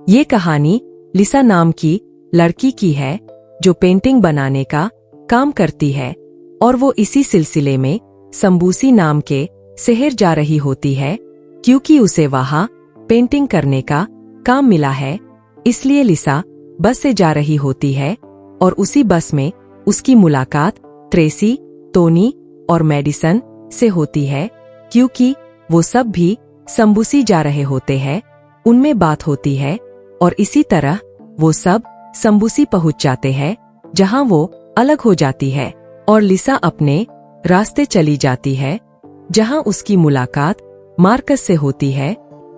ये कहानी लिसा नाम की लड़की की है जो पेंटिंग बनाने का काम करती है और वो इसी सिलसिले में संबूसी नाम के शहर जा रही होती है क्योंकि उसे वहां पेंटिंग करने का काम मिला है। इसलिए लिसा बस से जा रही होती है और उसी बस में उसकी मुलाकात ट्रेसी, टोनी और मेडिसन से होती है। क्योंकि वो सब भी संबूसी जा रहे होते हैं, उनमें बात होती है और इसी तरह वो सब संबूसी पहुंच जाते हैं जहां वो अलग हो जाती है और लिसा अपने रास्ते चली जाती है जहां उसकी मुलाकात मार्कस से होती है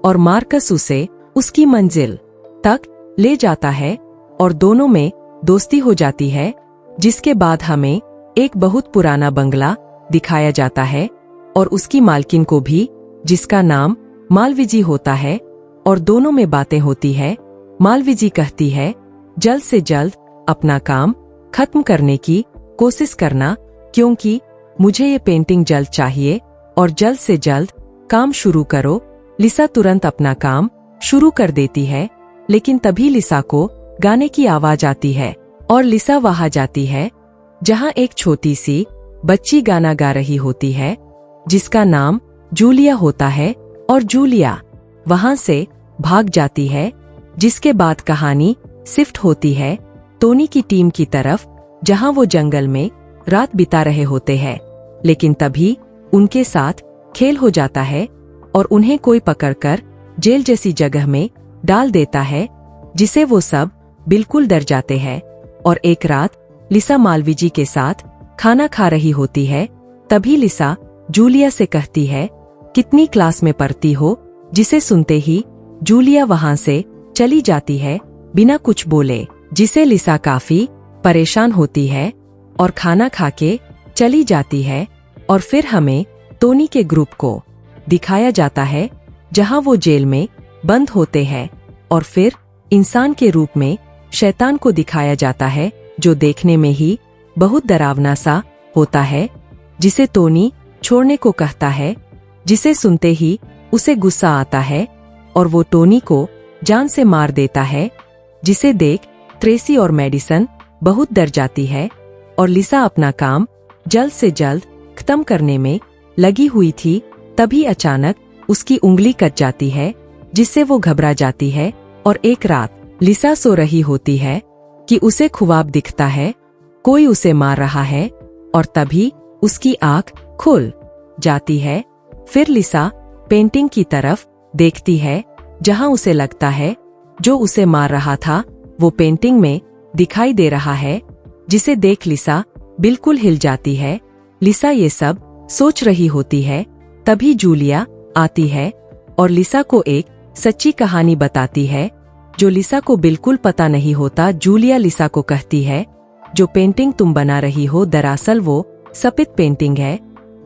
और मार्कस उसे उसकी मंजिल तक ले जाता है और दोनों में दोस्ती हो जाती है। जिसके बाद हमें एक बहुत पुराना बंगला दिखाया जाता है और उसकी मालकिन को भी, जिसका नाम मालविजी होता है, और दोनों में बातें होती है। मालविजी कहती है जल्द से जल्द अपना काम खत्म करने की कोशिश करना क्योंकि मुझे ये पेंटिंग जल्द चाहिए और जल्द से जल्द काम शुरू करो। लिसा तुरंत अपना काम शुरू कर देती है, लेकिन तभी लिसा को गाने की आवाज आती है और लिसा वहां जाती है जहां एक छोटी सी बच्ची गाना गा रही होती है जिसका नाम जूलिया होता है और जूलिया वहां से भाग जाती है। जिसके बाद कहानी शिफ्ट होती है टोनी की टीम की तरफ जहां वो जंगल में रात बिता रहे होते हैं, लेकिन तभी उनके साथ खेल हो जाता है और उन्हें कोई पकड़कर जेल जैसी जगह में डाल देता है जिसे वो सब बिल्कुल डर जाते हैं। और एक रात लिसा मालविजी के साथ खाना खा रही होती है। तभी लिसा जूलिया से कहती है कितनी क्लास में पढ़ती हो, जिसे सुनते ही जूलिया वहां से चली जाती है बिना कुछ बोले, जिसे लिसा काफी परेशान होती है और खाना खाके चली जाती है। और फिर हमें टोनी के ग्रुप को दिखाया जाता है जहां वो जेल में बंद होते हैं और फिर इंसान के रूप में शैतान को दिखाया जाता है जो देखने में ही बहुत डरावना सा होता है, जिसे टोनी छोड़ने को कहता है, जिसे सुनते ही उसे गुस्सा आता है और वो टोनी को जान से मार देता है, जिसे देख ट्रेसी और मेडिसन बहुत डर जाती है। और लिसा अपना काम जल्द से जल्द खत्म करने में लगी हुई थी, तभी अचानक उसकी उंगली कट जाती है जिससे वो घबरा जाती है। और एक रात लिसा सो रही होती है कि उसे ख्वाब दिखता है कोई उसे मार रहा है और तभी उसकी आंख खुल जाती है। फिर लिसा पेंटिंग की तरफ देखती है जहां उसे लगता है जो उसे मार रहा था वो पेंटिंग में दिखाई दे रहा है, जिसे देख लिसा बिल्कुल हिल जाती है। लिसा ये सब सोच रही होती है, तभी जूलिया आती है और लिसा को एक सच्ची कहानी बताती है जो लिसा को बिल्कुल पता नहीं होता। जूलिया लिसा को कहती है जो पेंटिंग तुम बना रही हो दरअसल वो सफेद पेंटिंग है,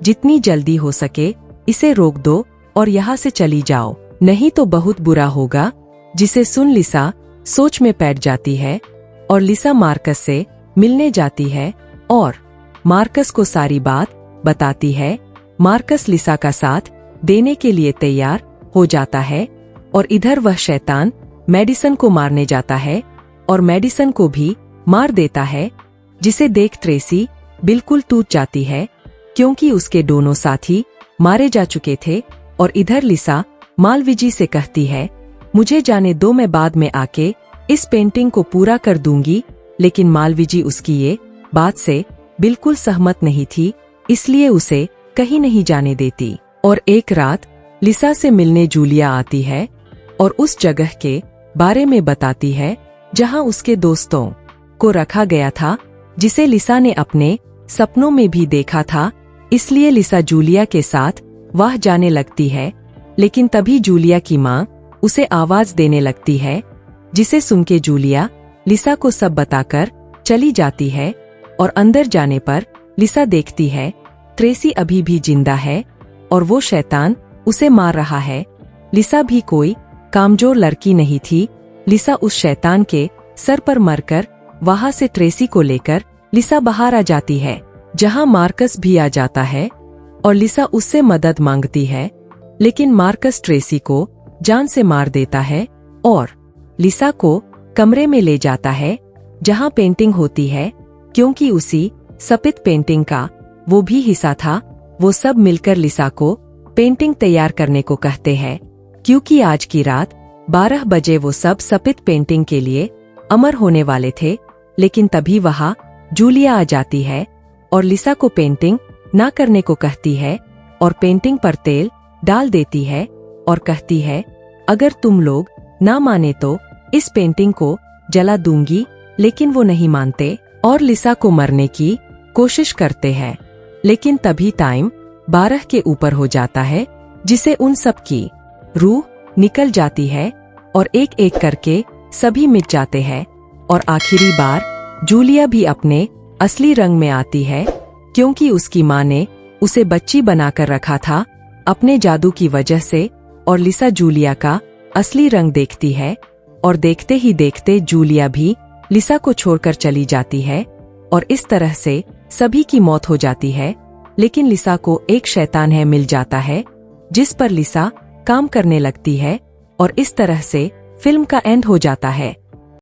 जितनी जल्दी हो सके इसे रोक दो और यहाँ से चली जाओ, नहीं तो बहुत बुरा होगा। जिसे सुन लिसा सोच में बैठ जाती है और लिसा मार्कस से मिलने जाती है और मार्कस को सारी बात बताती है। मार्कस लिसा का साथ देने के लिए तैयार हो जाता है और इधर वह शैतान मेडिसन को मारने जाता है और मेडिसन को भी मार देता है, जिसे देख ट्रेसी बिल्कुल टूट जाती है क्योंकि उसके दोनों साथी मारे जा चुके थे। और इधर लिसा मालविजी से कहती है मुझे जाने दो, मैं बाद में आके इस पेंटिंग को पूरा कर दूंगी। लेकिन मालविजी उसकी ये बात से बिल्कुल सहमत नहीं थी, इसलिए उसे कहीं नहीं जाने देती। और एक रात लिसा से मिलने जूलिया आती है और उस जगह के बारे में बताती है जहां उसके दोस्तों को रखा गया था, जिसे लिसा ने अपने सपनों में भी देखा था। इसलिए लिसा जूलिया के साथ वह जाने लगती है, लेकिन तभी जूलिया की माँ उसे आवाज देने लगती है, जिसे सुनके जूलिया लिसा को सब बताकर चली जाती है। और अंदर जाने पर लिसा देखती है ट्रेसी अभी भी जिंदा है और वो शैतान उसे मार रहा है। लिसा भी कोई कामजोर लड़की नहीं थी। लिसा उस शैतान के सर पर मरकर वहां से ट्रेसी को लेकर लिसा बाहर आ जाती है, जहां मार्कस भी आ जाता है और लिसा उससे मदद मांगती है, लेकिन मार्कस ट्रेसी को जान से मार देता है और लिसा को कमरे में ले जाता है जहां पेंटिंग होती है, क्योंकि उसी सपित पेंटिंग का वो भी हिस्सा था। वो सब मिलकर लिसा को पेंटिंग तैयार करने को कहते हैं, क्योंकि आज की रात 12 बजे वो सब सपित पेंटिंग के लिए अमर होने वाले थे। लेकिन तभी वहां जूलिया आ जाती है और लिसा को पेंटिंग ना करने को कहती है और पेंटिंग पर तेल डाल देती है और कहती है, अगर तुम लोग ना माने तो इस पेंटिंग को जला दूंगी। लेकिन वो नहीं मानते और लिसा को मरने की कोशिश करते हैं। लेकिन तभी टाइम 12 के ऊपर हो जाता है, जिसे उन सब की रूह निकल जाती है और एक एक करके सभी मिट जाते हैं। और आखिरी बार जूलिया भी अपने असली रंग में आती है, क्योंकि उसकी माँ ने उसे बच्ची बनाकर रखा था अपने जादू की वजह से। और लिसा जूलिया का असली रंग देखती है और देखते ही देखते जूलिया भी लिसा को छोड़कर चली जाती है और इस तरह से सभी की मौत हो जाती है। लेकिन लिसा को एक शैतान है मिल जाता है, जिस पर लिसा काम करने लगती है और इस तरह से फिल्म का एंड हो जाता है।